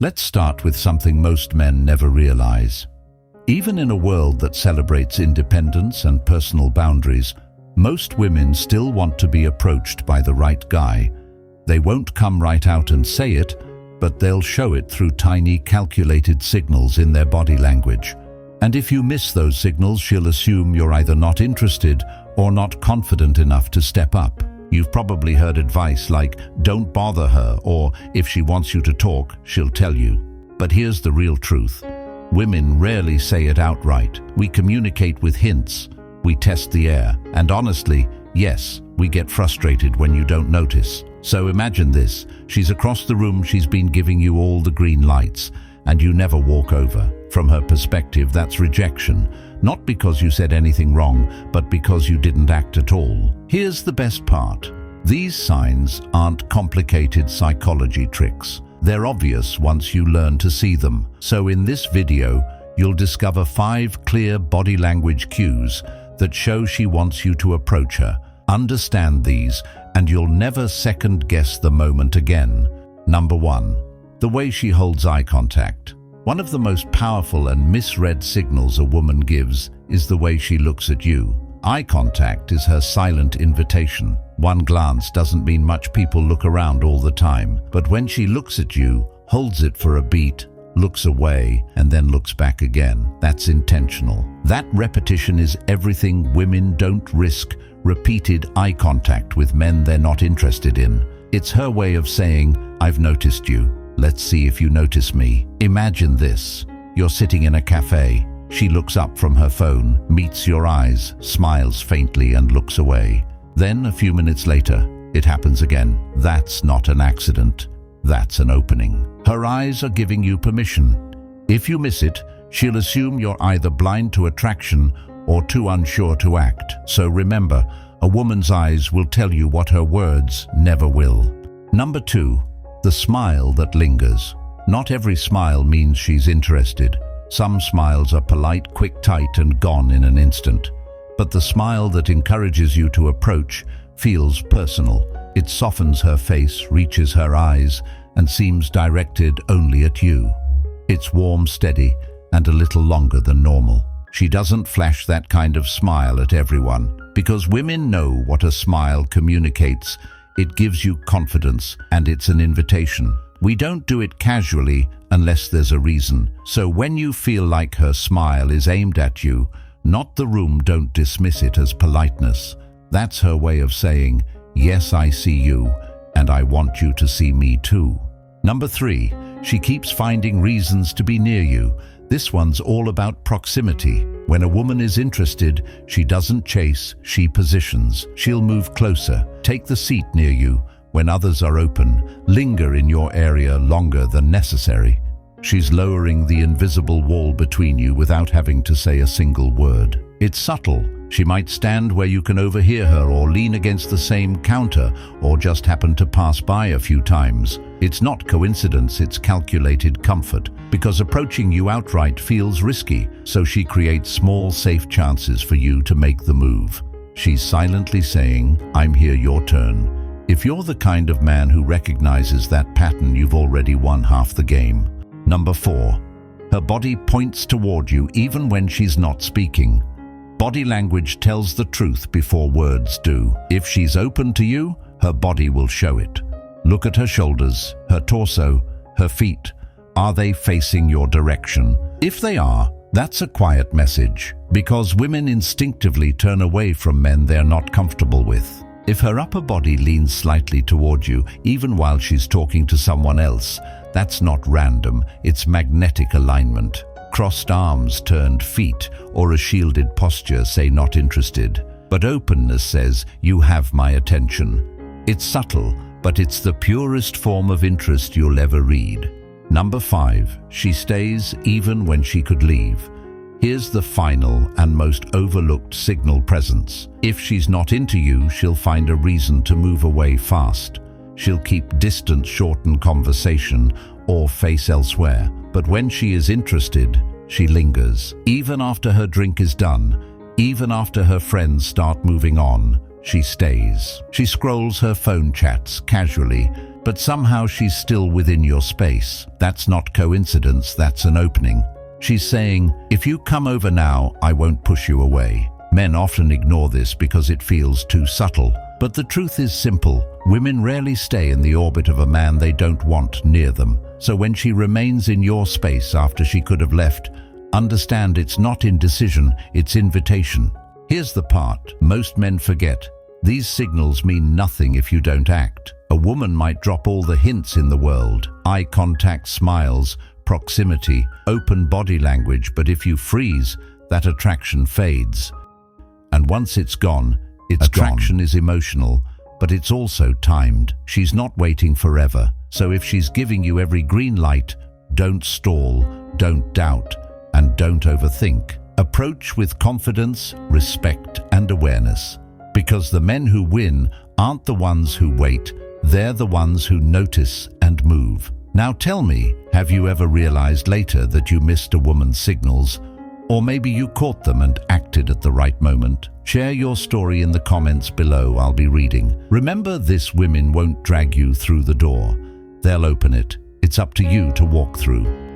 Let's start with something most men never realize. Even in a world that celebrates independence and personal boundaries, most women still want to be approached by the right guy. They won't come right out and say it, but they'll show it through tiny calculated signals in their body language. And if you miss those signals, she'll assume you're either not interested or not confident enough to step up. You've probably heard advice like, don't bother her, or if she wants you to talk, she'll tell you. But here's the real truth. Women rarely say it outright. We communicate with hints. We test the air. And honestly, yes, we get frustrated when you don't notice. So imagine this. She's across the room, she's been giving you all the green lights, and you never walk over. From her perspective, that's rejection. Not because you said anything wrong, but because you didn't act at all. Here's the best part. These signs aren't complicated psychology tricks. They're obvious once you learn to see them. So in this video, you'll discover 5 clear body language cues that show she wants you to approach her. Understand these, and you'll never second-guess the moment again. Number 1. The way she holds eye contact. One of the most powerful and misread signals a woman gives is the way she looks at you. Eye contact is her silent invitation. One glance doesn't mean much. People look around all the time. But when she looks at you, holds it for a beat, looks away, and then looks back again, that's intentional. That repetition is everything. Women don't risk repeated eye contact with men they're not interested in. It's her way of saying, I've noticed you. Let's see if you notice me. Imagine this. You're sitting in a cafe. She looks up from her phone, meets your eyes, smiles faintly and looks away. Then, a few minutes later, it happens again. That's not an accident. That's an opening. Her eyes are giving you permission. If you miss it, she'll assume you're either blind to attraction or too unsure to act. So remember, a woman's eyes will tell you what her words never will. Number 2. The smile that lingers. Not every smile means she's interested. Some smiles are polite, quick, tight, and gone in an instant. But the smile that encourages you to approach feels personal. It softens her face, reaches her eyes, and seems directed only at you. It's warm, steady, and a little longer than normal. She doesn't flash that kind of smile at everyone, because women know what a smile communicates. It gives you confidence, and it's an invitation. We don't do it casually unless there's a reason. So when you feel like her smile is aimed at you, not the room, don't dismiss it as politeness. That's her way of saying, yes, I see you, and I want you to see me too. Number 3, she keeps finding reasons to be near you. This one's all about proximity. When a woman is interested, she doesn't chase, she positions. She'll move closer, take the seat near you when others are open, linger in your area longer than necessary. She's lowering the invisible wall between you without having to say a single word. It's subtle. She might stand where you can overhear her, or lean against the same counter, or just happen to pass by a few times. It's not coincidence, it's calculated comfort, because approaching you outright feels risky, so she creates small, safe chances for you to make the move. She's silently saying, I'm here, your turn. If you're the kind of man who recognizes that pattern, you've already won half the game. Number 4. Her body points toward you even when she's not speaking. Body language tells the truth before words do. If she's open to you, her body will show it. Look at her shoulders, her torso, her feet. Are they facing your direction? If they are, that's a quiet message, because women instinctively turn away from men they're not comfortable with. If her upper body leans slightly toward you, even while she's talking to someone else, that's not random, it's magnetic alignment. Crossed arms, turned feet, or a shielded posture say not interested. But openness says, you have my attention. It's subtle, but it's the purest form of interest you'll ever read. Number 5. She stays even when she could leave. Here's the final and most overlooked signal: presence. If she's not into you, she'll find a reason to move away fast. She'll keep distance, shorten conversation, or face elsewhere. But when she is interested, she lingers. Even after her drink is done, even after her friends start moving on, she stays. She scrolls her phone, chats casually, but somehow she's still within your space. That's not coincidence, that's an opening. She's saying, if you come over now, I won't push you away. Men often ignore this because it feels too subtle. But the truth is simple. Women rarely stay in the orbit of a man they don't want near them. So when she remains in your space after she could have left, understand it's not indecision, it's invitation. Here's the part most men forget. These signals mean nothing if you don't act. A woman might drop all the hints in the world, eye contact, smiles, proximity, open body language, but if you freeze, that attraction fades. And once it's gone, attraction is emotional, but it's also timed. She's not waiting forever. So if she's giving you every green light, don't stall, don't doubt, and don't overthink. Approach with confidence, respect, and awareness. Because the men who win aren't the ones who wait, they're the ones who notice and move. Now tell me, have you ever realized later that you missed a woman's signals? Or maybe you caught them and acted at the right moment? Share your story in the comments below, I'll be reading. Remember, this women won't drag you through the door. They'll open it. It's up to you to walk through.